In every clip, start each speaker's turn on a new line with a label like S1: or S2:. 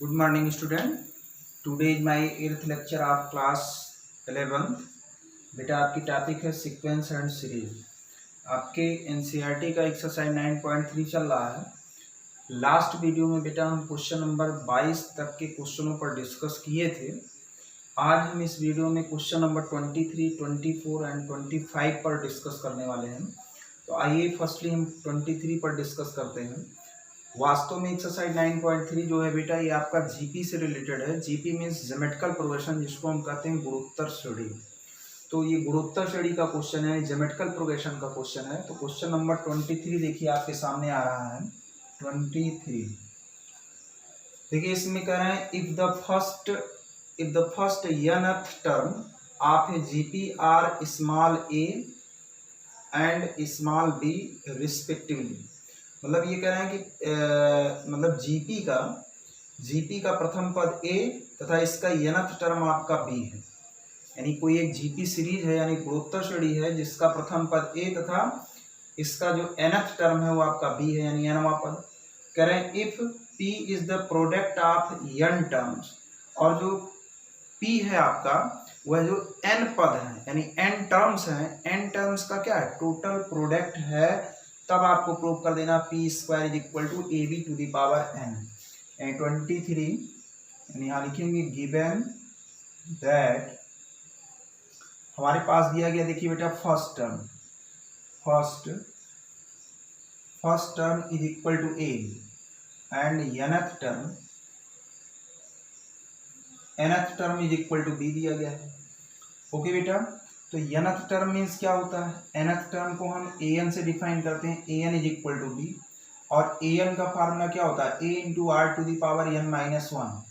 S1: Good morning, student. Today is my 8th lecture of class 11th. बेटा आपकी topic है sequence and series. आपके NCERT का exercise 9.3 चल रहा है। लास्ट वीडियो में बेटा हम क्वेश्चन नंबर 22 तक के क्वेश्चनों पर डिस्कस किए थे। आज हम इस वीडियो में क्वेश्चन नंबर 23, 24 एंड 25 पर डिस्कस करने वाले हैं। तो आइए फर्स्टली हम 23 पर डिस्कस करते हैं। वास्तव में एक्सरसाइज 9.3 जो है बेटा ये आपका जीपी से रिलेटेड है। जीपी मीन्स ज्योमेट्रिकल प्रोग्रेशन, जिसको हम कहते हैं गुणोत्तर श्रेणी। तो ये गुणोत्तर श्रेणी का क्वेश्चन है, ज्योमेट्रिकल प्रोग्रेशन का क्वेश्चन है। तो क्वेश्चन नंबर 23 देखिए आपके सामने आ रहा है। 23 देखिए इसमें कह रहे हैं if the first nth term of GP are small A and small B respectively. मतलब ये कह रहे हैं कि मतलब जीपी का प्रथम पद ए तथा इसका nth टर्म आपका बी है। यानी कोई एक जीपी सीरीज है, यानी गुणोत्तर श्रेणी है जिसका प्रथम पद ए तथा इसका जो nth टर्म है वो आपका बी है, यानी nवां पद। कह रहे हैं if p is the product of n terms, और जो p है आपका वह जो n पद है यानी n टर्म्स हैं, n टर्म्स का क्या है टोटल प्रोडक्ट है, तब आपको प्रूव कर देना P square is equal to A B to the power N. 23 यानी यहाँ लिखेंगे गिवन दैट हमारे पास दिया गया, देखिए बेटा first term is equal to A and nth term is equal to B दिया गया है। ओके बेटा, तो nth टर्म मीन्स क्या होता है, nth टर्म को हम an से डिफाइन करते हैं, an is equal to B, और an का फार्मूला क्या होता है a into are to the power n minus 1।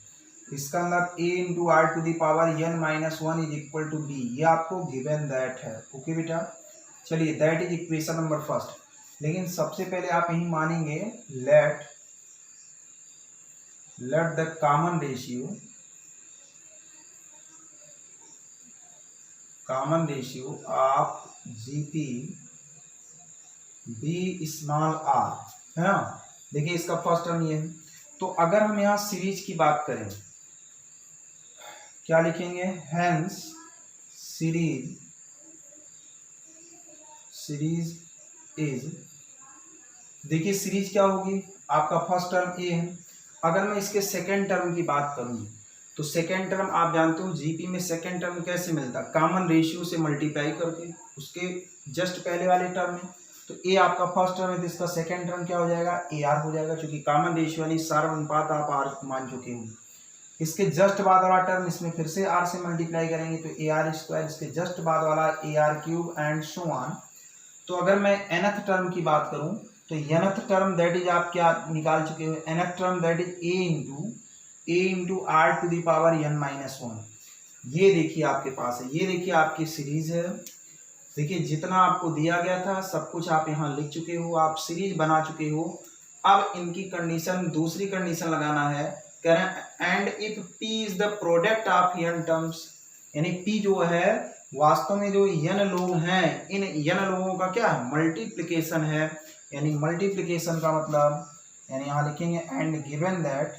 S1: इसका अंदर a into are to the power n minus 1 is equal to B, ये आपको गिवन दैट है। ओके बेटा, चलिए that is equation number first. लेकिन सबसे पहले आप यही मानेंगे let the common ratio of GP B small are, है ना। देखिए इसका फर्स्ट टर्म ये है। तो अगर हम यहाँ सीरीज की बात करें, क्या लिखेंगे, हेंस सीरीज इज, देखिए सीरीज क्या होगी, आपका फर्स्ट टर्म ए है। अगर मैं इसके सेकेंड टर्म की बात करूँ तो सेकेंड टर्म आप जानते हो जीपी में सेकेंड टर्म कैसे मिलता है, कॉमन रेशियो से मल्टीप्लाई करके उसके जस्ट पहले वाले टर्म में। तो ए आपका फर्स्ट टर्म है तो इसका सेकेंड टर्म क्या हो जाएगा, ए आर हो जाएगा, क्योंकि कॉमन रेशियो यानी सार्वनुपात आप आर मान चुके हो। इसके जस्ट बाद वाला टर्म इसमें फिर से आर से मल्टीप्लाई करेंगे तो ए आर स्क्वायर, इसके जस्ट बाद वाला A R cube and so on. तो अगर मैं nth टर्म की बात करूं तो nth टर्म दैट इज आप क्या निकाल चुके हो, nth term that is A into are to the power n minus 1। ये देखिए आपके पास है, ये देखिए आपकी सीरीज है। देखिए जितना आपको दिया गया था सब कुछ आप यहाँ लिख चुके हो, आप सीरीज बना चुके हो। अब इनकी कंडीशन, दूसरी कंडीशन लगाना है, कह रहे हैं and if p is the product of n terms, यानी p जो है वास्तव में जो n लोग हैं, इन n लोगों का क्या है मल्टीप्लिकेशन है। यानी मल्टीप्लिकेशन का मतलब, यानी यहाँ लिखेंगे एंड गिवन दैट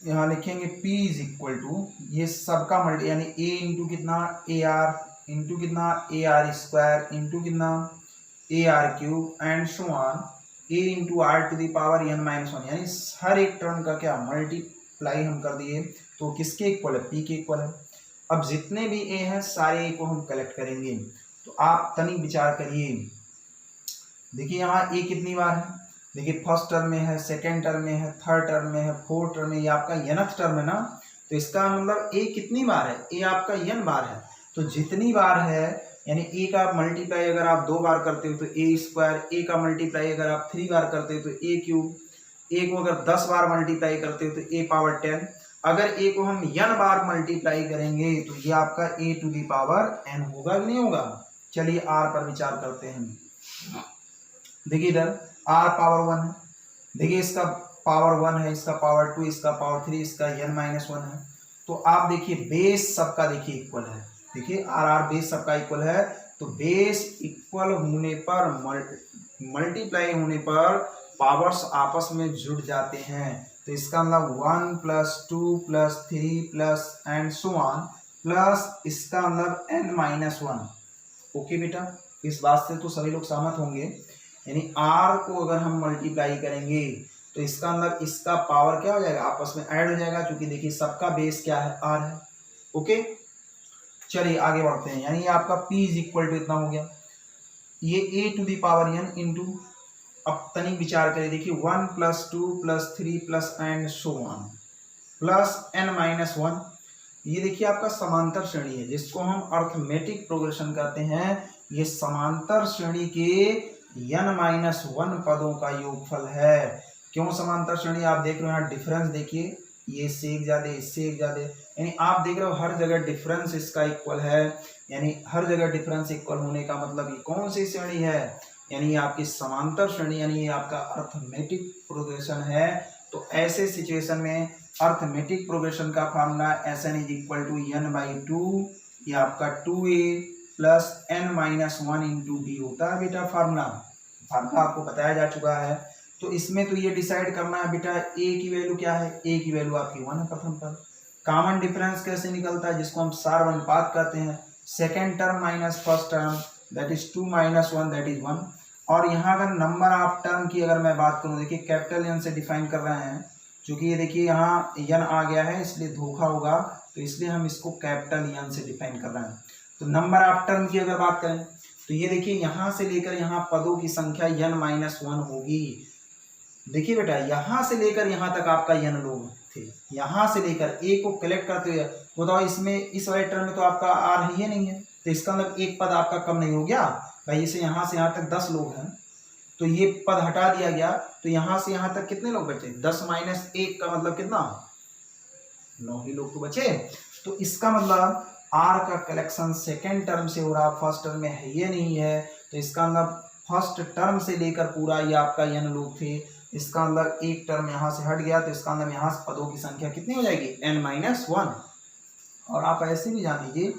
S1: यहाँ लिखेंगे p इज इक्वल टू ये सबका मल्टी, यानी a इंटू कितना ए आर इंटू कितना ए आर स्क्वायर इंटू कितना A are cube and so on a into are to the power n minus 1। यानी हर एक टर्म का क्या मल्टीप्लाई हम कर दिए तो किसके इक्वल है, p के इक्वल है। अब जितने भी a हैं सारे a को हम कलेक्ट करेंगे। तो आप तनिक विचार करिए, देखिए यहाँ a कितनी बार है, देखिए फर्स्ट टर्म में है, सेकेंड टर्म में है, थर्ड टर्म में है, फोर्थ टर्म में, ये आपका nth टर्म है ना। तो इसका मतलब a कितनी बार है, a आपका n बार है। तो जितनी बार है यानी a का मल्टीप्लाई अगर आप 2 बार करते हो तो a स्क्वायर, a का मल्टीप्लाई अगर आप 3 बार करते हो तो a क्यूब, a को अगर 10 बार मल्टीप्लाई करते हो तो a पावर 10। अगर a को हम n बार मल्टीप्लाई करेंगे तो ये आपका a to the power n होगा कि नहीं होगा। चलिए r पर विचार करते हैं। देखिए इधर r पावर 1 है, देखिए इसका पावर 1 है, इसका पावर 2, इसका पावर 3, इसका n माइनस 1 है। तो आप देखिए बेस सबका देखिए इक्वल है, देखिए आर बेस सबका इक्वल है। तो बेस इक्वल होने पर मल्टीप्लाई होने पर पावर्स आपस में जुड़ जाते हैं। तो इसका मतलब 1 + 2 + 3 plus and so on plus इसका मतलब n-1। ओके बेटा, इस बात से तो सभी लोग सहमत होंगे। यानी r को अगर हम मल्टीप्लाई करेंगे तो इसका मतलब इसका पावर क्या हो जाएगा, आपस में ऐड हो जाएगा, क्योंकि देखिए सबका बेस क्या है, r है। ओके, चलिए आगे बढ़ते हैं। यानी आपका p = इतना हो गया, ये a⁴n इंटू, अब तनिक विचार करें, देखिए 1 + 2 + 3 plus and so on plus n-1। ये देखिए आपका समांतर श्रेणी है, जिसको हम अर्थमेटिक प्रोग्रेशन कहते हैं। ये समांतर श्रेणी के n-1 पदों का योगफल है। क्यों समांतर श्रेणी, आप देख रहे हो यहाँ डिफरेंस देखिए, ये इससे एक ज्यादा, इससे एक ज्यादा, यानी आप देख रहे हो हर जगह डिफरेंस इसका इक्वल है। यानी हर जगह डिफरेंस इक्वल होने का मतलब ये कौन सी श्रेणी है, यानी आपकी समांतर श्रेणी, यानी ये आपका अर्थमेटिक प्रोग्रेशन है। तो ऐसे सिचुएशन में अर्थमेटिक प्रोग्रेशन का फार्मूला Sn = n/2, ये आपका 2a + n-1 × d होता है बेटा। फार्मूला आपको बताया जा चुका है। तो इसमें तो ये डिसाइड करना है बेटा a की वैल्यू क्या है, a की वैल्यू आपकी 1 है प्रथम पर। कॉमन डिफरेंस कैसे निकलता है, जिसको हम सार अनुपात कहते हैं, second term minus first term, that is 2 - 1, that is 1। और यहाँ अगर नंबर ऑफ टर्म की अगर मैं बात करूँ, देखिए कैपिटल N से डिफाइन कर रहे हैं, क्योंकि ये देखिए यहाँ n आ गया है इसलिए धोखा होगा, तो इसलिए हम इसको कैपिटल N से डिफाइन कर रहे हैं। तो नंबर ऑफ टर्म की अगर बात करें तो ये देखिए यहाँ से लेकर यहाँ पदों की संख्या n-1 होगी। देखिए बेटा, यहाँ से लेकर यहाँ तक आपका n लोग थे, यहाँ से लेकर a को कलेक्ट करते हुए, बताओ इसमें इस वाले टर्म में तो आपका r ही नहीं है, तो इसका मतलब एक पद आपका कम नहीं हो गया भाई। इसे यहाँ से यहाँ तक 10 लोग हैं, तो ये पद हटा दिया गया, तो यहाँ से यहाँ तक कितने लोग बचे, 10 - 1 का मतलब कितना, 9 ही लोग तो बचे। तो इसका मतलब r का कलेक्शन सेकेंड टर्म से हो रहा, फर्स्ट टर्म में है ये नहीं है। तो इसका मतलब फर्स्ट टर्म से लेकर पूरा ये आपका n लोग थे। इसका मतलब एक टर्म यहाँ से हट गया, तो इसका मतलब यहाँ से पदों की संख्या कितनी हो जाएगी, n-1। और आप ऐसे भी जान लीजिए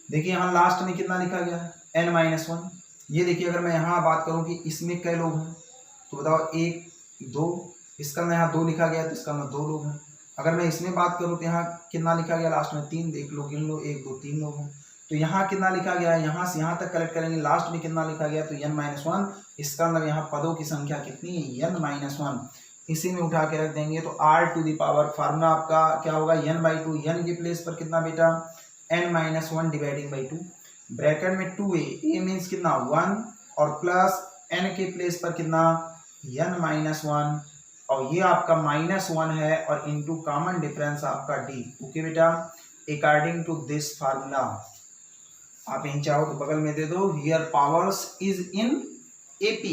S1: देखिए यहाँ लास्ट में कितना लिखा गया है, n-1। ये देखिए अगर मैं यहाँ बात करूँ कि इसमें कै लोग हैं, तो बताओ 1 2, इसका मैं यहाँ 2 लिखा गया, तो इसका मतलब 2 लोग हैं। अगर मैं इसमें बात करूँ तो यहाँ कितना लिखा गया, लास्ट में 3, देख लो गिन लो, 1 2 3 लोग हैं। तो यहाँ कितना लिखा गया है, यहाँ से यहाँ तक कलेक्ट करेंगे, लास्ट में कितना लिखा गया, तो n-1। इसका मतलब यहाँ पदों की संख्या कितनी है, n-1। इसी में उठा के रख देंगे, तो r⁴ फार्मूला आपका क्या होगा, n/2, n के प्लेस पर कितना बेटा, n-1 / 2, ब्रैकेट में 2a, a मीन्स कितना 1, और प्लस n के प्लेस पर कितना n-1, और ये आपका -1 है, और इनटू कॉमन डिफरेंस आपका d। ओके बेटा, अकॉर्डिंग टू दिस फार्मूला, आप इन चाहो तो बगल में दे दो, here powers is in AP,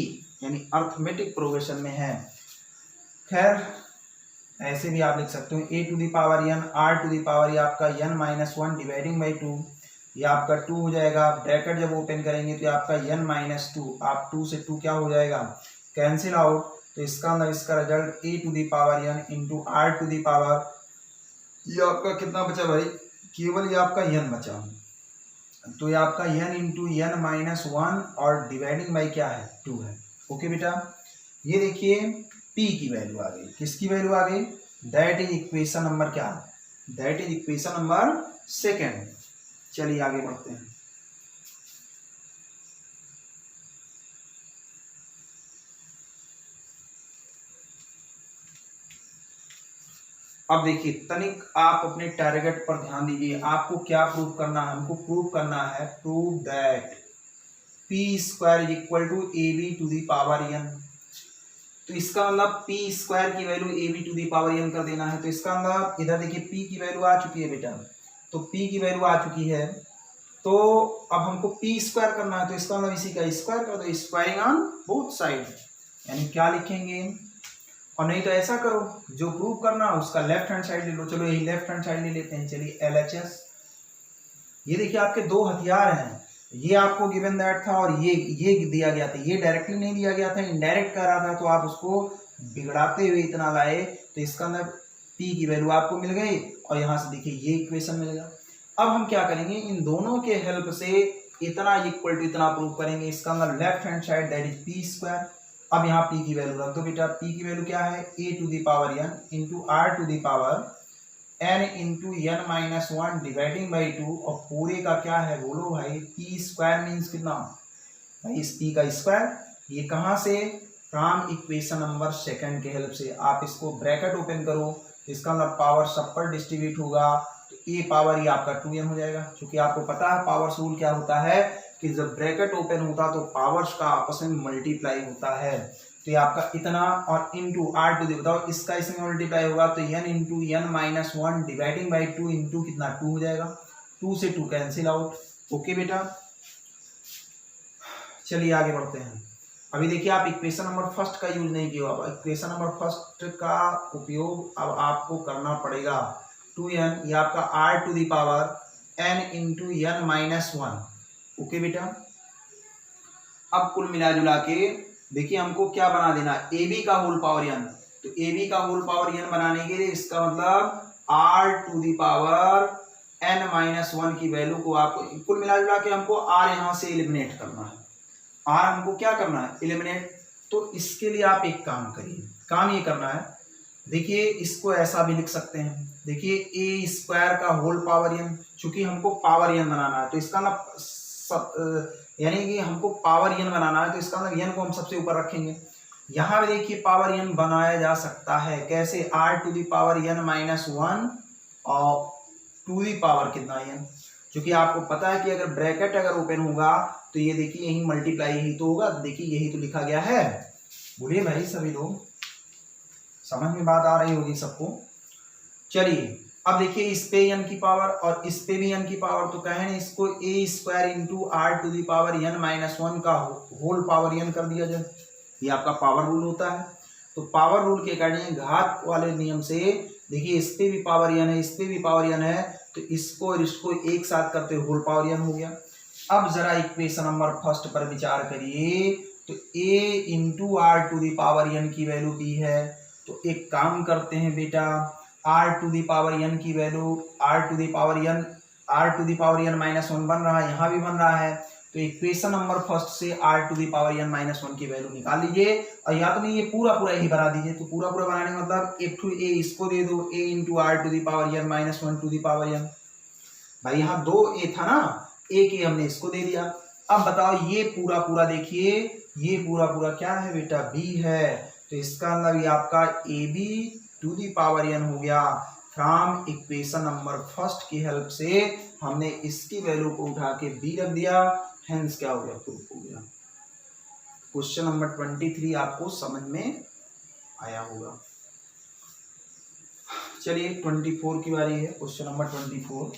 S1: यानी अर्थमेटिक प्रोग्रेशन में है। खैर ऐसे भी आप लिख सकते हो a⁴n, r⁴ ये आपका n-1 / 2, ये आपका 2 हो जाएगा। ब्रैकेट जब ओपन करेंगे तो आपका n-2, आप 2 से 2 क्या हो जाएगा, कैंसिल आउट। तो इसका मतलब इसका रिजल्ट a⁴n इंटू r⁴, ये आपका कितना बचा भाई, केवल ये आपका n बचा, तो ये आपका n इंटू n-1 और डिवाइडिंग बाई क्या है, 2 है। ओके बेटा, ये देखिए p की वैल्यू आ गई, किसकी वैल्यू आ गई, दैट इज इक्वेशन नंबर क्या, दैट इज इक्वेशन नंबर 2। चलिए आगे बढ़ते हैं। अब देखिए तनिक आप अपने टारगेट पर ध्यान दीजिए, आपको क्या प्रूव करना है, हमको प्रूव करना है, प्रूव दैट p² = ab⁴n। तो इसका मतलब p² की वैल्यू ab⁴n कर देना है। तो इसका मतलब इधर देखिए p की वैल्यू आ चुकी है बेटा, तो p की वैल्यू आ चुकी है, तो अब हमको p² करना है, तो इसका मतलब इसी का स्क्वायर कर दो, स्क्वायरिंग ऑन बोथ साइड, यानी क्या लिखेंगे, और नहीं तो ऐसा करो, जो प्रूव करना है उसका लेफ्ट हैंड साइड ले लो। चलो यही लेफ्ट हैंड साइड ले लेते हैं। चलिए LHS, ये देखिए आपके 2 हथियार हैं, ये आपको गिवन दैट था और ये दिया गया था, ये डायरेक्टली नहीं दिया गया था, इनडायरेक्ट कर रहा था, तो आप उसको बिगड़ाते हुए इतना लाए, तो इसका मतलब p की वैल्यू आपको मिल गई, और यहाँ से देखिए ये इक्वेशन मिल गया। अब हम क्या करेंगे, इन दोनों के हेल्प से इतना इक्वल टू इतना प्रूव करेंगे। इसका मतलब left hand side that is P square. अब यहाँ पी की वैल्यू रख दो बेटा। पी की वैल्यू क्या है, A to the power N into are to the power N into N minus one dividing by two. और पूरे का क्या है बोलो भाई, पी स्क्वायर मीन्स कितना भाई, इस पी का स्क्वायर। ये कहाँ से, फ्रॉम इक्वेशन नंबर सेकंड के हेल्प से। आप इसको ब्रैकेट ओपन करो, इसका मतलब पावर सब पर डिस्ट्रीब्यूट होगा, तो ए पावर ये आपका 2n हो जाएगा। क्योंकि आपको पता है पावर्स रूल क्या होता है कि जब ब्रैकेट ओपन होता तो पावर्स का आपस में मल्टीप्लाई होता है। तो ये आपका इतना और इंटू आर टू दी, बताओ इसका इसमें मल्टीप्लाई होगा तो n into N minus one dividing by two into कितना 2 हो जाएगा। 2 से 2 कैंसिल आउट। ओके बेटा, चलिए आगे बढ़ते हैं। अभी देखिए आप इक्वेशन नंबर फर्स्ट का यूज नहीं किया, अब इक्वेशन नंबर फर्स्ट का उपयोग अब आपको करना पड़ेगा। 2n ये आपका r to the power n into N minus one. Okay बेटा, अब कुल मिला जुला के देखिए हमको क्या बना देना, ए बी का होल पावर n। तो ए बी का होल पावर n बनाने के लिए इसका मतलब r to the power n minus one की वैल्यू को आपको कुल मिला जुला के हमको r यहाँ से एलिमिनेट करना है। आर हमको क्या करना है, एलिमिनेट। तो इसके लिए आप एक काम करिए, काम ये करना है, देखिए इसको ऐसा भी लिख सकते हैं। देखिए ए स्क्वायर का होल पावर एन, चूंकि हमको पावर एन बनाना है तो इसका ना यानी कि हमको पावर एन बनाना है तो इसका मतलब एन को हम सबसे ऊपर रखेंगे। यहाँ पे देखिए पावर एन बनाया जा सकता है कैसे, R to the power N minus one और टू दी पावर कितना एन। क्योंकि आपको पता है कि अगर ब्रैकेट अगर ओपन होगा तो ये देखिए यही मल्टीप्लाई ही तो होगा। देखिए यही तो लिखा गया है। बोलिए भाई सभी लोग, समझ में बात आ रही होगी सबको। चलिए अब देखिए इस पे n की पावर और इस पे भी n की पावर, तो कहे ना इसको A square into are to the power n minus one का होल पावर n कर दिया जाए। ये आपका पावर रूल होता है। तो पावर रूल के अकॉर्डिंग घात वाले नियम से देखिए इस पे भी पावर n है, इस पे भी पावर n है, तो इसको और इसको एक साथ करते होल पावर n हो गया। अब जरा इक्वेशन नंबर फर्स्ट पर विचार करिए। तो a into are to the power n की वैल्यू दी है, तो एक काम करते हैं बेटा, r to the power n की value r to the power n minus one बन रहा है, यहाँ भी बन रहा है। तो इक्वेशन नंबर फर्स्ट से r to the power n minus one की वैल्यू निकाल लीजिए और या तो नहीं ये पूरा पूरा ही बना दीजिए। तो पूरा पूरा बनाने का मतलब एक टू a इसको दे दो, a into are to the power n minus one to the power n। भाई यहाँ दो a था ना, एक ही हमने इसको दे दिया। अब बताओ ये पूरा पूरा देखिए, ये पूरा पूरा क्या है बेटा, b है। तो इसका मतलब ये आपका ए B to the power n हो गया। फ्रॉम इक्वेशन नंबर फर्स्ट की हेल्प से हमने इसकी वैल्यू को उठा के b रख दिया, हेंस क्या हो गया, प्रूफ हो गया। क्वेश्चन नंबर 23 आपको समझ में आया होगा। चलिए 24 की बारी है। क्वेश्चन नंबर 24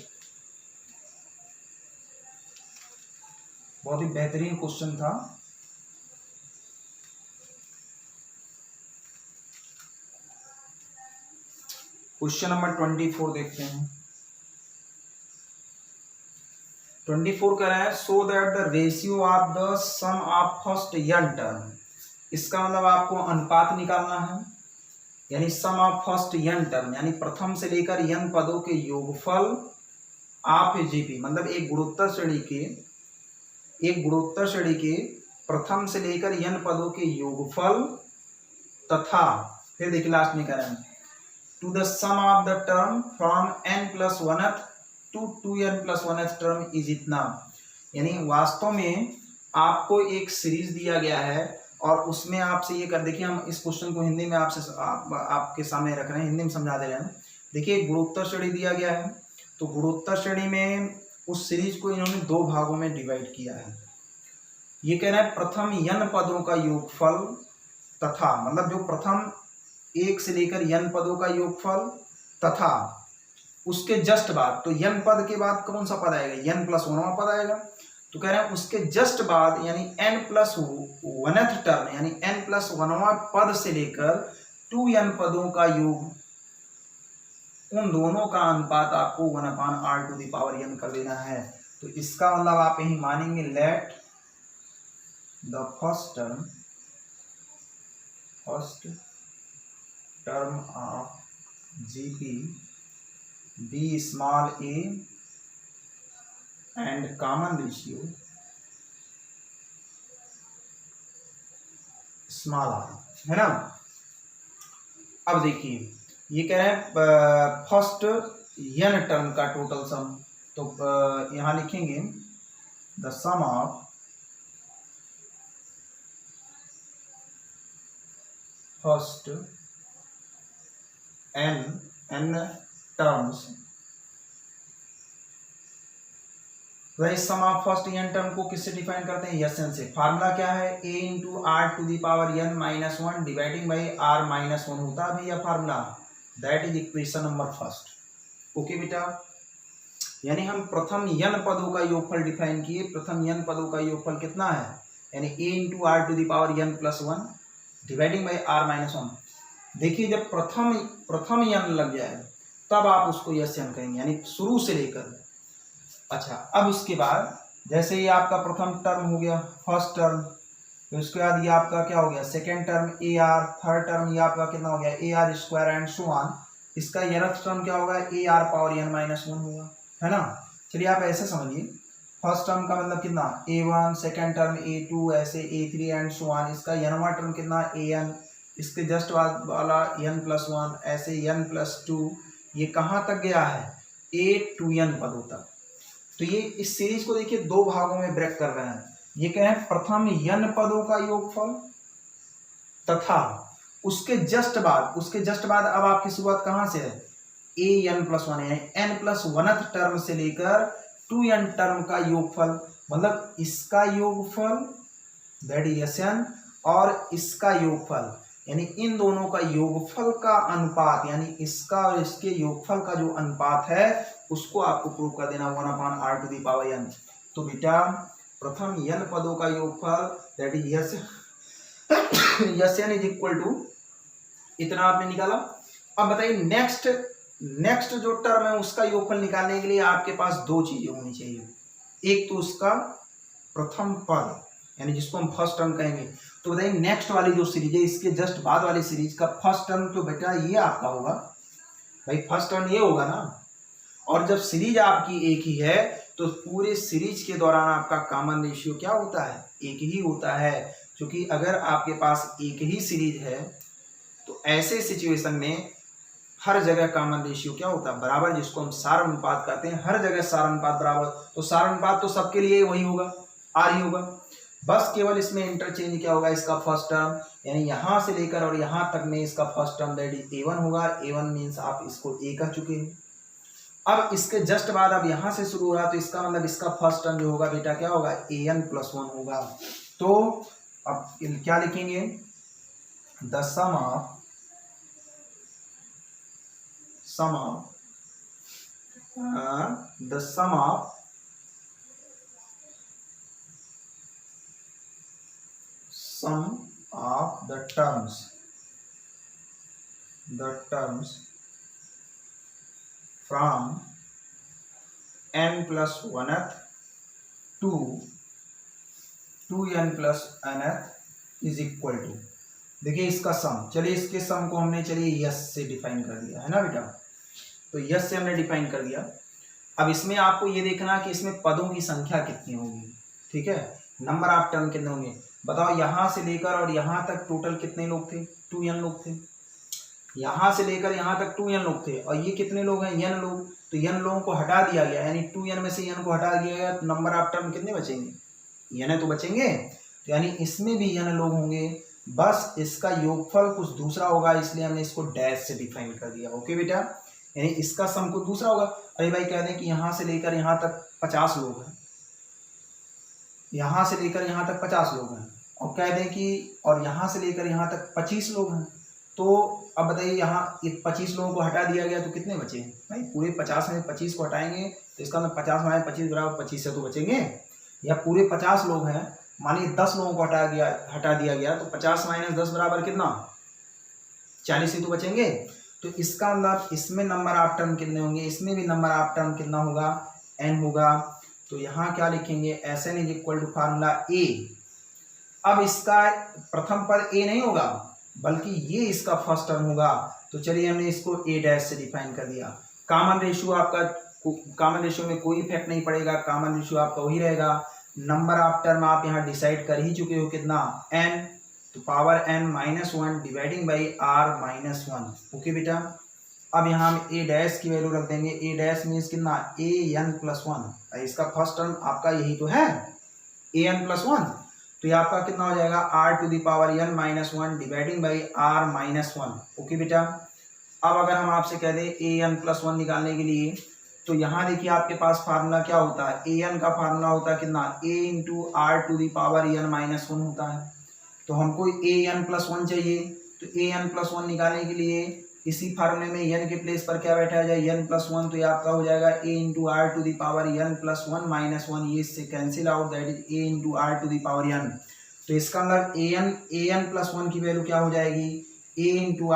S1: बहुत ही बेहतरीन क्वेश्चन था। क्वेश्चन नंबर 24 देखते हैं। 24 कह रहा है so that the ratio of the sum of first n term. इसका मतलब आपको अनुपात निकालना है, यानी sum of first n term यानी प्रथम से लेकर n पदों के योगफल ऑफ जीपी, मतलब एक गुणोत्तर श्रेणी के प्रथम से लेकर n पदों के योगफल तथा फिर देखिए लास्ट में कह रहे हैं to the sum of the term from n plus oneth to 2n plus oneth term is इतना। यानी वास्तव में आपको एक सीरीज दिया गया है और उसमें आपसे ये कर, देखिए हम इस क्वेश्चन को हिंदी में आपके सामने रख रहे हैं, हिंदी में समझा दे रहे हैं। देखिए गुणोत्तर श्रेणी दिया गया है, तो गुणोत्तर श्रेणी में उस सीरीज को इन्होंने दो भागों में डिवाइड किया है। ये कह रहा है प्रथम n पदों का योगफल तथा, मतलब जो प्रथम 1 से लेकर n पदों का योगफल तथा उसके जस्ट बाद, तो n पद के बाद कौन सा पद आएगा, n प्लस वनवां पद आएगा। तो कह रहे हैं उसके जस्ट बाद यानी n प्लस वनथ टर्म यानी n प्लस वनवां पद से लेकर 2n पदों का योग, उन दोनों का अनुपात आपको 1/r to the power n कर देना है। तो इसका मतलब आप यही मानेंगे let the first term of GP B small a and common ratio small are, है ना। अब देखिए ये कह रहे हैं फर्स्ट n टर्म का टोटल सम, तो यहाँ लिखेंगे the sum of first n terms. वही sum of first n term को किससे डिफाइन करते हैं, एस एन से। फार्मूला क्या है, a into are to the power n minus one dividing by r minus one होता है भैया formula, that is equation number first. Okay बेटा, यानी हम प्रथम n पदों का योगफल डिफाइन किए। प्रथम n पदों का योगफल कितना है, यानी a into are to the power n plus one dividing by r minus one. देखिए जब प्रथम n लग जाए तब आप उसको यस n कहेंगे, यानी शुरू से लेकर। अच्छा, अब उसके बाद जैसे ये आपका प्रथम टर्म हो गया फर्स्ट टर्म, तो उसके बाद ये आपका क्या हो गया second term A R, third term ये आपका कितना हो गया ए r square and so on. इसका nth टर्म क्या होगा, A R power n minus one होगा, है ना। चलिए आप ऐसे समझिए, फर्स्ट टर्म का मतलब कितना a one, second term a two, ऐसे a three and so on. इसका nवां टर्म कितना ए एन, इसके जस्ट वाला n प्लस वन, ऐसे n प्लस टू। ये कहाँ तक गया है, ए टू n पदों तक। तो ये इस सीरीज को देखिए दो भागों में ब्रेक कर रहे हैं। ये क्या है, प्रथम n पदों का योगफल तथा उसके जस्ट बाद अब आपकी शुरुआत कहाँ से है, ए एन प्लस वन, यानी n प्लस वनथ टर्म से लेकर 2n टर्म का योगफल। मतलब इसका योगफल दैट इज एस एन और इसका योगफल, यानी इन दोनों का योगफल का अनुपात, यानी इसका और इसके योगफल का जो अनुपात है उसको आपको प्रूव कर देना 1/r to the power n। तो बेटा प्रथम n पदों का योगफल that is S n is equal to इतना आपने निकाला। अब बताइए नेक्स्ट जो टर्म है उसका योगफल निकालने के लिए आपके पास दो चीजें होनी चाहिए। एक तो उसका प्रथम पद, यानी जिसको हम फर्स्ट टर्म कहेंगे। तो बताइए नेक्स्ट वाली जो सीरीज है इसके जस्ट बाद वाली सीरीज का फर्स्ट टर्म तो बेटा ये आपका होगा, भाई फर्स्ट टर्म ये होगा ना। और जब सीरीज आपकी एक ही है तो पूरे सीरीज के दौरान आपका कॉमन रेशियो क्या होता है, एक ही होता है। क्योंकि अगर आपके पास एक ही सीरीज है तो ऐसे सिचुएशन में हर जगह कॉमन रेशियो क्या होता है, बराबर, जिसको हम सार अनुपात कहते हैं। हर जगह सार अनुपात बराबर, तो सार अनुपात तो सबके लिए वही होगा, आर ही होगा। बस केवल इसमें इंटरचेंज क्या होगा, इसका फर्स्ट टर्म, यानी यहाँ से लेकर और यहाँ तक में इसका first term that is a1 होगा। a1 मीन्स आप इसको a कह चुके हैं। अब इसके जस्ट बाद अब यहाँ से शुरू हो रहा, तो इसका मतलब इसका फर्स्ट टर्म जो होगा बेटा क्या होगा, an प्लस वन होगा। तो अब क्या लिखेंगे, the sum of the terms from n plus 1th to 2n plus nth is equal to. देखिए इसका सम, चलिए इसके सम को हमने चलिए यस से डिफाइन कर दिया है ना बेटा। तो यस से हमने डिफाइन कर दिया। अब इसमें आपको ये देखना कि इसमें पदों की संख्या कितनी होगी, ठीक है, नंबर ऑफ टर्म कितने होंगे। बताओ यहाँ से लेकर और यहाँ तक टोटल कितने लोग थे, 2n लोग थे। यहाँ से लेकर यहाँ तक 2n लोग थे और ये कितने लोग हैं, n लोग। तो n लोगों को हटा दिया गया, यानी 2n में से n को हटा दिया गया, तो नंबर ऑफ टर्म कितने बचेंगे, n तो बचेंगे। तो यानी इसमें भी n लोग होंगे, बस इसका योगफल कुछ दूसरा होगा, इसलिए हमने इसको डैश से डिफाइन कर दिया। ओके बेटा, यानी इसका सम कुछ दूसरा होगा। अरे भाई कह दें कि यहाँ से लेकर यहाँ तक 50 लोग हैं, यहाँ से लेकर यहाँ तक 50 लोग हैं, और कह दें कि और यहाँ से लेकर यहाँ तक 25 लोग हैं। तो अब बताइए यहाँ ये 25 लोगों को हटा दिया गया तो कितने बचे हैं भाई, पूरे 50 में 25 को हटाएंगे तो इसका मतलब 50 में 25 बराबर 25 से तो बचेंगे। या पूरे 50 लोग हैं, मानिए 10 लोगों को हटा दिया गया तो 50 माइनस 10 बराबर कितना, 40 से तो बचेंगे। तो इसका मतलब इसमें नंबर ऑफ टर्म कितने होंगे, इसमें भी नंबर ऑफ टर्म कितना होगा, n होगा। तो यहाँ क्या लिखेंगे, Sn is equal to formula a। अब इसका प्रथम पद a नहीं होगा बल्कि ये इसका फर्स्ट टर्म होगा। तो चलिए हमने इसको a डैश से डिफाइन कर दिया। कॉमन रेशियो आपका, कॉमन रेशियो में कोई इफेक्ट नहीं पड़ेगा, कॉमन रेशियो आपका वही रहेगा। नंबर ऑफ टर्म आप यहाँ डिसाइड कर ही चुके हो कितना, n। तो power n -1 dividing by r -1। Okay बेटा, अब यहाँ हम a डैश की वैल्यू रख देंगे। a डैश मीन्स कितना, an+1। इसका फर्स्ट टर्म आपका यही तो है, an+1। तो ये आपका कितना हो जाएगा, r⁻n−1 dividing by r-1। Okay बेटा, अब अगर हम आपसे कह दें an+1 निकालने के लिए, तो यहाँ देखिए आपके पास फार्मूला क्या होता है, an का फार्मूला होता है कितना, a × r⁻n−1 होता है। तो हमको an+1 चाहिए, तो an+1 निकालने के लिए इसी फार्मूले में n के प्लेस पर क्या बैठाया जाए, n+1। तो ये आपका हो जाएगा a × r⁻n+1 ये इससे cancel out, that is a × r⁻n। तो इसका अंदर an+1 की वैल्यू क्या हो जाएगी, a ×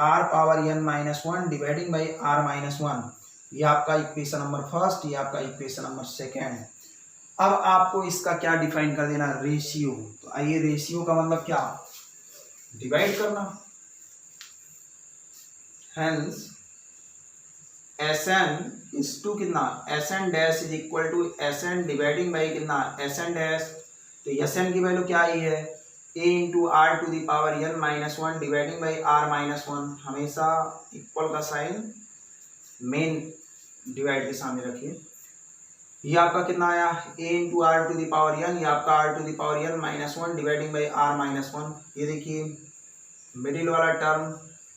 S1: r⁻n−1 dividing by r-1। ये आपका इक्वेशन नंबर फर्स्ट, ये आपका इक्वेशन नंबर सेकेंड। अब आपको इसका क्या डिफाइन कर देना, रेशियो। तो आइए, रेशियो का मतलब क्या, डिवाइड करना। हेंस Sn इज टू कितना, Sn dash is equal to Sn dividing by कितना, Sn डैश। तो Sn की वैल्यू क्या आई है, a × r⁻n−1 dividing by r-1। हमेशा इक्वल का साइन मेन डिवाइड के सामने रखिए। ये आपका कितना आया, a × r⁻n, ये आपका r⁻n−1 डिवाइडिंग बाई r-1। ये देखिए मिडिल वाला टर्म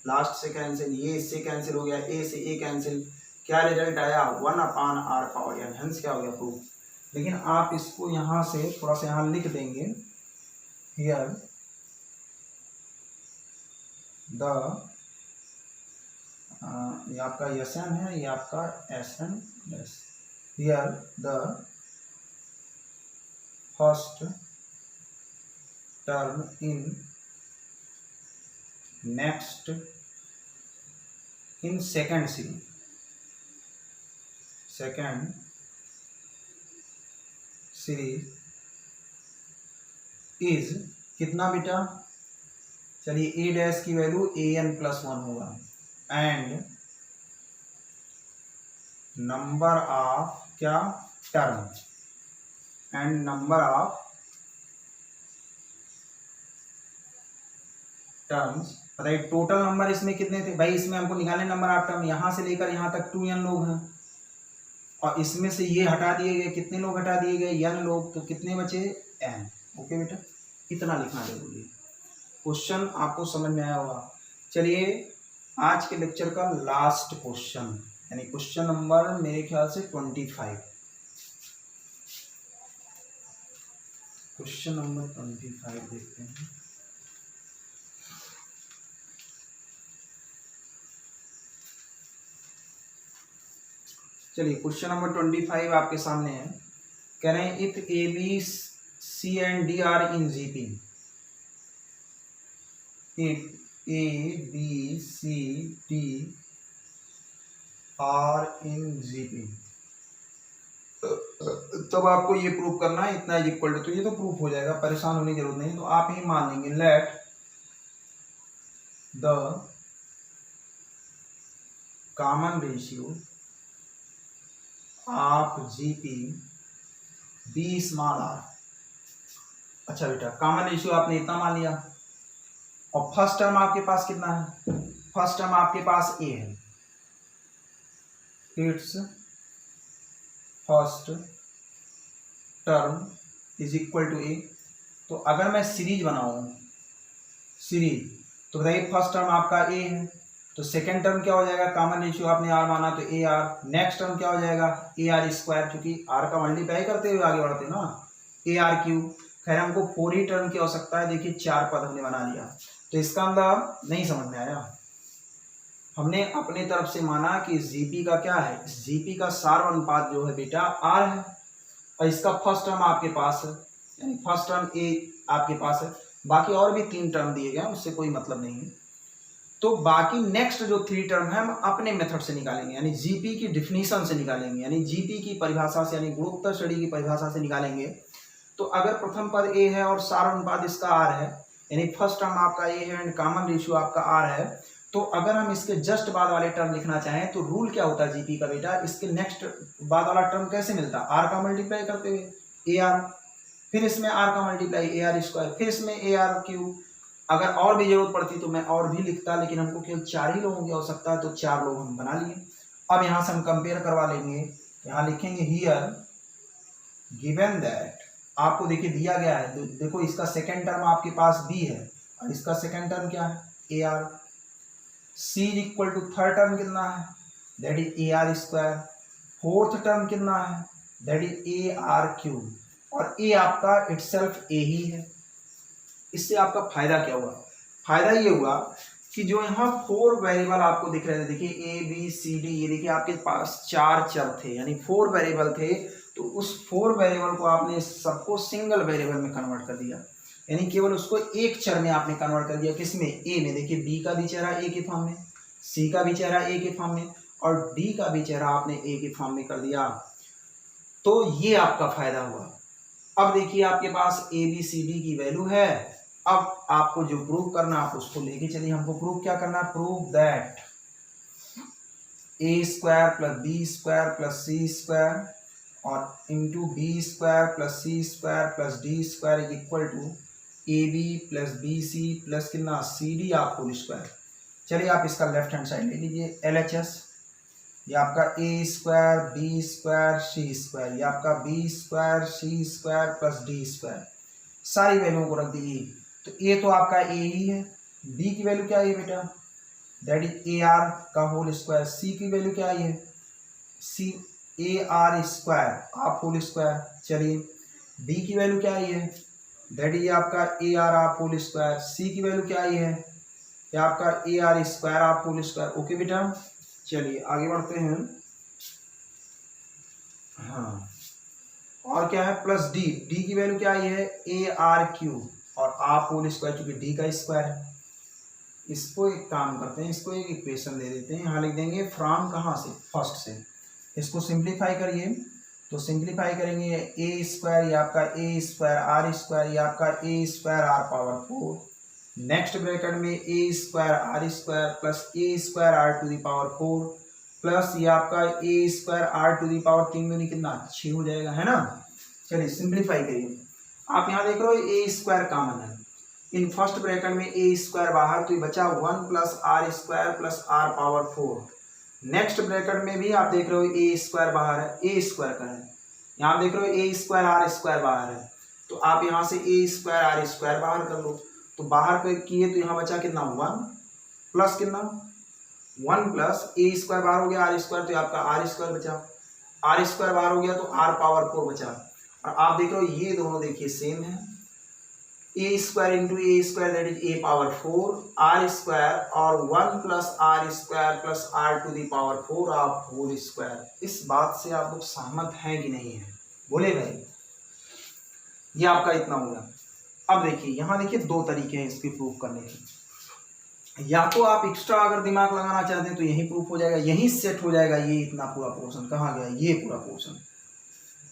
S1: लास्ट से कैंसिल, ये इससे कैंसिल हो गया, a से a कैंसिल, क्या रिजल्ट आया, 1/r⁻n। हेंस क्या हो गया, प्रूफ। लेकिन आप इसको यहाँ से थोड़ा सा यहाँ लिख देंगे, हियर द, ये आपका Sn है, ये आपका Sn dash. Here the first term in next in second series, second series is कितना बेटा, चलिए a डैश की वैल्यू an+1 होगा, एंड नंबर ऑफ क्या, term, and number of terms. बताइए टोटल नंबर इसमें कितने थे भाई, इसमें हमको निकालने नंबर ऑफ टर्म, यहाँ से लेकर यहाँ तक 2n लोग हैं, और इसमें से ये हटा दिए गए, कितने लोग हटा दिए गए, n लोग, तो कितने बचे, n। ओके बेटा, इतना लिखना जरूरी है। क्वेश्चन आपको समझ में आया होगा। चलिए आज के लेक्चर का लास्ट क्वेश्चन, यानी क्वेश्चन नंबर मेरे ख्याल से 25, क्वेश्चन नंबर 25 देखते हैं। चलिए क्वेश्चन नंबर 25 आपके सामने है। कह रहे हैं if a b c and d are in GP, if a b c d are in GP, तब आपको ये प्रूव करना है इतना इज इक्वल टू, तो ये तो प्रूफ हो जाएगा, परेशान होने की जरूरत नहीं। तो आप ही मान लेंगे, let the common ratio of GP B small r. अच्छा बेटा, कॉमन रेशियो आपने इतना मान लिया, और फर्स्ट टर्म आपके पास कितना है, फर्स्ट टर्म आपके पास ए है, it's first term is equal to a. तो अगर मैं सीरीज बनाऊं, सीरीज, तो बताइए फर्स्ट टर्म आपका ए है, तो सेकेंड टर्म क्या हो जाएगा, कॉमन रेशियो आपने आर माना तो ए आर, नेक्स्ट टर्म क्या हो जाएगा, ए आर स्क्वायर, क्योंकि आर का मल्टीप्लाई करते हुए आगे बढ़ते ना, ए आर क्यूब। खैर हमको 4 ही टर्म की आवश्यकता है, देखिए 4 पद हमने बना लिया। तो इसका अंदर नहीं समझ में आया, हमने अपने तरफ से माना कि जीपी का क्या है, जीपी का सार अनुपात जो है बेटा आर है, और इसका फर्स्ट टर्म आपके पास है, यानी फर्स्ट टर्म ए आपके पास है, बाकी और भी 3 टर्म दिए गए, उससे कोई मतलब नहीं है। तो बाकी नेक्स्ट जो 3 टर्म है हम अपने मेथड से निकालेंगे, यानी जीपी की डिफिनीशन से निकालेंगे, यानी जीपी की परिभाषा से, यानी गुणोत्तर श्रेणी की परिभाषा से निकालेंगे। तो अगर प्रथम पद ए है और सार अनुपात इसका आर है, यानी फर्स्ट टर्म आपका ए है एंड कॉमन रेशियो आपका आर है, तो अगर हम इसके जस्ट बाद वाले टर्म लिखना चाहें तो रूल क्या होता है जीपी का बेटा, इसके नेक्स्ट बाद वाला टर्म कैसे मिलता है, आर का मल्टीप्लाई करते हुए ए आर। फिर इसमें आर का मल्टीप्लाई ए आर स्क्वायर, फिर इसमें ए आर क्यूब। अगर और भी जरूरत पड़ती तो मैं और भी लिखता, लेकिन हमको केवल 4 ही लोगों की आवश्यकता है, तो 4 लोग हम बना लिए। अब यहाँ से हम कंपेयर करवा लेंगे। यहाँ लिखेंगे हियर गिवन दैट, आपको देखिए दिया गया है, देखो इसका सेकेंड टर्म आपके पास बी है और इसका सेकेंड टर्म क्या है a r. C is equal to third term कितना है, that is a r square. Fourth term कितना है, that is a are cube, और ए आपका इटसेल्फ ए ही है। इससे आपका फायदा क्या हुआ, फायदा ये हुआ कि जो यहाँ 4 वेरिएबल आपको दिख रहे थे, देखिए ए बी सी डी, ये देखिए आपके पास 4 चर थे, यानी 4 वेरिएबल थे, तो उस 4 वेरिएबल को आपने सबको सिंगल वेरिएबल में कन्वर्ट कर दिया, यानी केवल उसको एक चर में आपने कन्वर्ट कर दिया। किसमें, ए में। देखिए बी का भी चेहरा ए के फॉर्म में, सी का भी चेहरा ए के फॉर्म में, और डी का भी चेहरा आपने ए के फॉर्म में कर दिया। तो ये आपका फायदा हुआ। अब देखिए आपके पास ए बी सी डी की वैल्यू है। अब आपको जो प्रूव करना आप उसको लेके चलिए। हमको प्रूव क्या करना है, prove that a square plus b square plus c square और into b square plus c square plus d square is equal to A b plus b c plus कितना सी डी आप whole square. चलिए आप इसका left hand side ले लीजिए, L H S, ये आपका a square B square C square, ये आपका बी स्क्वायर सी स्क्वायर प्लस डी स्क्वायर, सारी वैल्यूओं को रख दीजिए। तो ए तो आपका ए ही है, बी की वैल्यू क्या है बेटा, दैट इज ए आर का होल स्क्वायर, सी की वैल्यू क्या है, सी ए आर स्क्वायर आप होल स्क्वायर। चलिए डी की वैल्यू क्या है, दैट इज आपका ए आर आप होल स्क्वायर, सी की वैल्यू क्या है, ये आपका ए आर स्क्वायर आप होल स्क्वायर। ओके बेटा, चलिए आगे बढ़ते हैं। हाँ, और क्या है, प्लस डी, डी की वैल्यू क्या है, ए आर क्यूब और आप होल स्क्वायर, चूंकि डी का स्क्वायर है। इसको एक काम करते हैं, इसको एक इक्वेशन दे देते हैं, यहाँ लिख देंगे फ्रॉम कहाँ से, फर्स्ट से। इसको सिंप्लीफाई करिए, तो सिंप्लीफाई करेंगे ए स्क्वायर, ये आपका ए स्क्वायर आर स्क्वायर, ये आपका a square r power 4, next bracket में a square r square plus a square r to the power 4 plus ये आपका a square r to the power 3 दूनी कितना 6 हो जाएगा, है ना। चलिए सिंप्लीफाई करिए। आप यहाँ देख रहे हो ए स्क्वायर कॉमन है, इन फर्स्ट ब्रैकेट में ए स्क्वायर बाहर, तो ये बचा 1 plus r square plus r power 4। Next bracket में भी आप देख रहे हो ए स्क्वायर बाहर है, ए स्क्वायर का है, यहाँ देख रहे हो ए स्क्वायर आर स्क्वायर बाहर है, तो आप यहाँ से ए स्क्वायर आर स्क्वायर बाहर कर लो, तो बाहर पे किए तो यहाँ बचा कितना 1 प्लस कितना 1 प्लस ए स्क्वायर बाहर हो गया आर स्क्वायर, तो आपका आर स्क्वायर बचा, आर स्क्वायर बाहर हो गया तो आर पावर 4 बचा। और आप देख रहे हो ये दोनों देखिए सेम है, a square into a square that is a power 4 r square और 1 plus r square plus r to the power 4 आप होल स्क्वायर। इस बात से आप लोग सहमत हैं कि नहीं है, बोले भाई। ये आपका इतना होगा। अब देखिए यहाँ देखिए 2 तरीके हैं इसकी प्रूफ करने के। या तो आप एक्स्ट्रा अगर दिमाग लगाना चाहते हैं तो यही प्रूफ हो जाएगा, यही सेट हो जाएगा, ये इतना पूरा पोर्शन कहाँ गया, ये पूरा पोर्शन।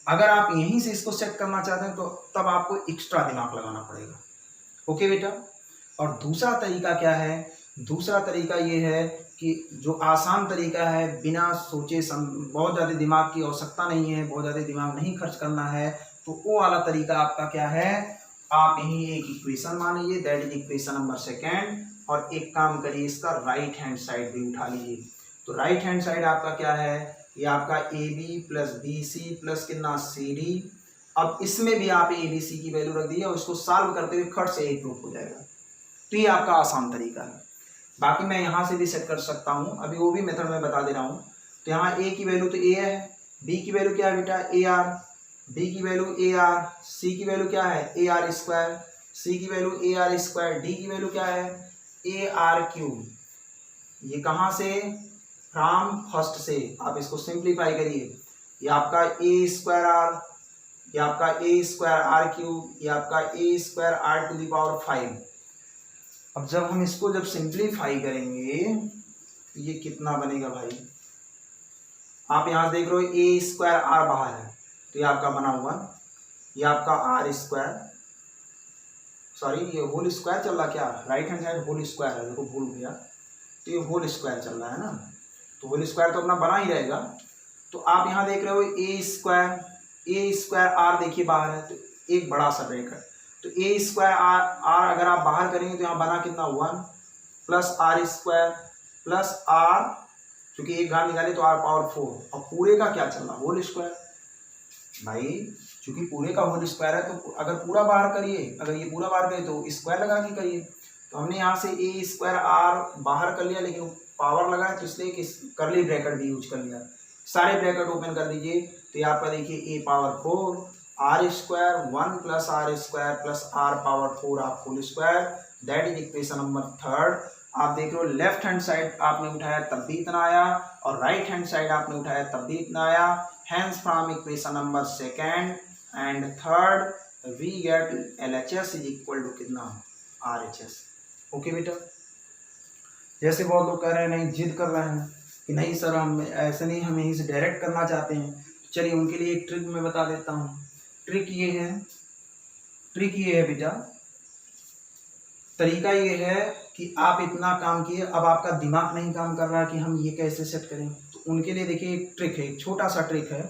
S1: अगर आप यहीं से इसको सेट करना चाहते हैं तो तब आपको एक्स्ट्रा दिमाग लगाना पड़ेगा। ओके बेटा। और दूसरा तरीका क्या है, दूसरा तरीका ये है कि जो आसान तरीका है, बिना सोचे बहुत ज़्यादा दिमाग की आवश्यकता नहीं है, बहुत ज़्यादा दिमाग नहीं खर्च करना है, तो वो वाला तरीका आपका क्या है, आप यहीं एक इक्वेशन मान लीजिए दैट इज इक्वेशन नंबर 2, और एक काम करिए इसका राइट हैंड साइड भी उठा लीजिए। तो राइट हैंड साइड आपका क्या है, ये आपका ए b plus b c plus कितना सी डी। अब इसमें भी आप ए बी सी की वैल्यू रख दीजिए और इसको सॉल्व करते हुए खट से एक प्रूफ हो जाएगा। तो ये आपका आसान तरीका है। बाकी मैं यहाँ से भी सेट कर सकता हूँ, अभी वो भी मेथड में बता दे रहा हूँ। तो यहाँ ए की वैल्यू तो ए है, बी की वैल्यू क्या है बेटा ए आर, डी की वैल्यू ए आर, सी की वैल्यू क्या है ए आर स्क्वायर, सी की वैल्यू ए आर स्क्वायर, डी की वैल्यू क्या है ए आर क्यूब। ये कहाँ से, फ्रॉम फर्स्ट से। आप इसको सिंप्लीफाई करिए, ये आपका ए स्क्वायर आर, ये आपका ए स्क्वायर आर क्यूब, ये आपका a square r to the power 5। अब जब हम इसको जब सिंप्लीफाई करेंगे तो ये कितना बनेगा भाई, आप यहाँ देख रहे हो ए स्क्वायर आर बाहर है, तो ये आपका बना हुआ, ये आपका आर स्क्वायर, सॉरी ये होल स्क्वायर चल रहा, क्या right hand side whole square है, देखो भूल गया, तो ये होल स्क्वायर चल रहा है ना, तो होल स्क्वायर तो अपना बना ही रहेगा। तो आप यहाँ देख रहे हो ए स्क्वायर आर देखिए बाहर है, तो एक बड़ा सा ब्रैकेट। तो ए स्क्वायर आर अगर आप बाहर करेंगे तो यहाँ बना कितना 1 plus r square plus r, क्योंकि एक घात निकाले तो आर पावर 4, और पूरे का क्या चल रहा होल स्क्वायर। भाई चूंकि पूरे का होल स्क्वायर है तो अगर पूरा बाहर करिए, अगर ये पूरा बाहर करिए तो स्क्वायर लगा के करिए। तो हमने यहाँ से ए स्क्वायर आर बाहर कर लिया, लेकिन पावर लगा है तो इसलिए कि करली ब्रैकेट भी यूज कर लिया। सारे ब्रैकेट ओपन कर दीजिए तो यहाँ पर देखिए a power 4 r square 1 plus r square plus r power 4 आप whole square, that is equation number 3। आप देख रहे हो लेफ्ट हैंड साइड आपने उठाया तब भी इतना आया, और राइट हैंड साइड आपने उठाया तब भी इतना आया। Hence from equation number 2 and 3 we get LHS is equal to कितना RHS। ओके बेटा, जैसे बहुत लोग कह रहे हैं नहीं जिद कर रहे हैं कि नहीं सर हम ऐसे नहीं, हम यहीं से डायरेक्ट करना चाहते हैं, तो चलिए उनके लिए एक ट्रिक मैं बता देता हूँ। ट्रिक ये है बेटा, तरीका ये है कि आप इतना काम किए, अब आपका दिमाग नहीं काम कर रहा कि हम ये कैसे सेट करें, तो उनके लिए देखिए एक ट्रिक है, एक छोटा सा ट्रिक है।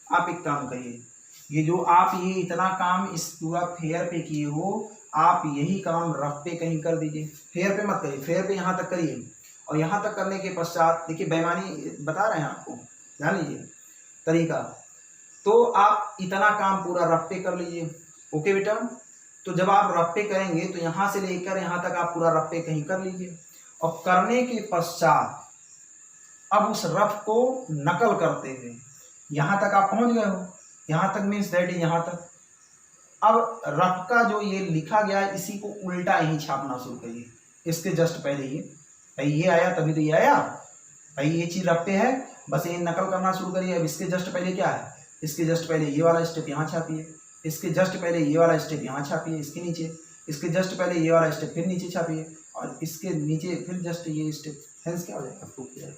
S1: आप एक काम करिए, ये जो आप ये इतना काम इस पूरा फेयर पे किए हो, आप यही काम रफ पे कहीं कर दीजिए। फेयर पे मत करिए, फेयर पे यहाँ तक करिए, और यहाँ तक करने के पश्चात देखिए बेईमानी बता रहे हैं आपको, जान लीजिए तरीका। तो आप इतना काम पूरा रफ पे कर लीजिए। ओके बेटा, तो जब आप रफ पे करेंगे तो यहाँ से लेकर यहाँ तक आप पूरा रफ पे कहीं कर लीजिए, और करने के पश्चात अब उस रफ को नकल करते हुए यहाँ तक आप पहुँच गए हो, यहाँ तक मीन्स दैट इज यहाँ तक। अब रफ का जो ये लिखा गया है इसी को उल्टा ही छापना शुरू करिए। इसके जस्ट पहले ये आया तभी तो ये आया, भाई ये चीज़ रफ पे है, बस ये नकल करना शुरू करिए। अब इसके जस्ट पहले क्या है, इसके जस्ट पहले ये वाला स्टेप यहाँ छापिए, इसके जस्ट पहले ये वाला स्टेप यहाँ छापिए, इसके नीचे, इसके जस्ट पहले ये वाला स्टेप फिर नीचे छापिए, और इसके नीचे फिर जस्ट ये स्टेप, हेंस क्या हो जाएगा, प्रूफ हो जाएगा।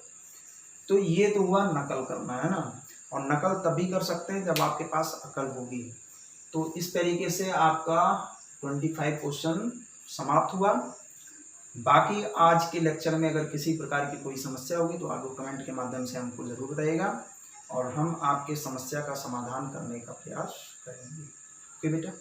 S1: तो ये तो हुआ नकल करना, है ना, और नकल तभी कर सकते हैं जब आपके पास अकल होगी। तो इस तरीके से आपका 25 क्वेश्चन समाप्त हुआ। बाकी आज के लेक्चर में अगर किसी प्रकार की कोई समस्या होगी तो आप कमेंट के माध्यम से हमको ज़रूर बताइएगा, और हम आपके समस्या का समाधान करने का प्रयास करेंगे। ओके बेटा।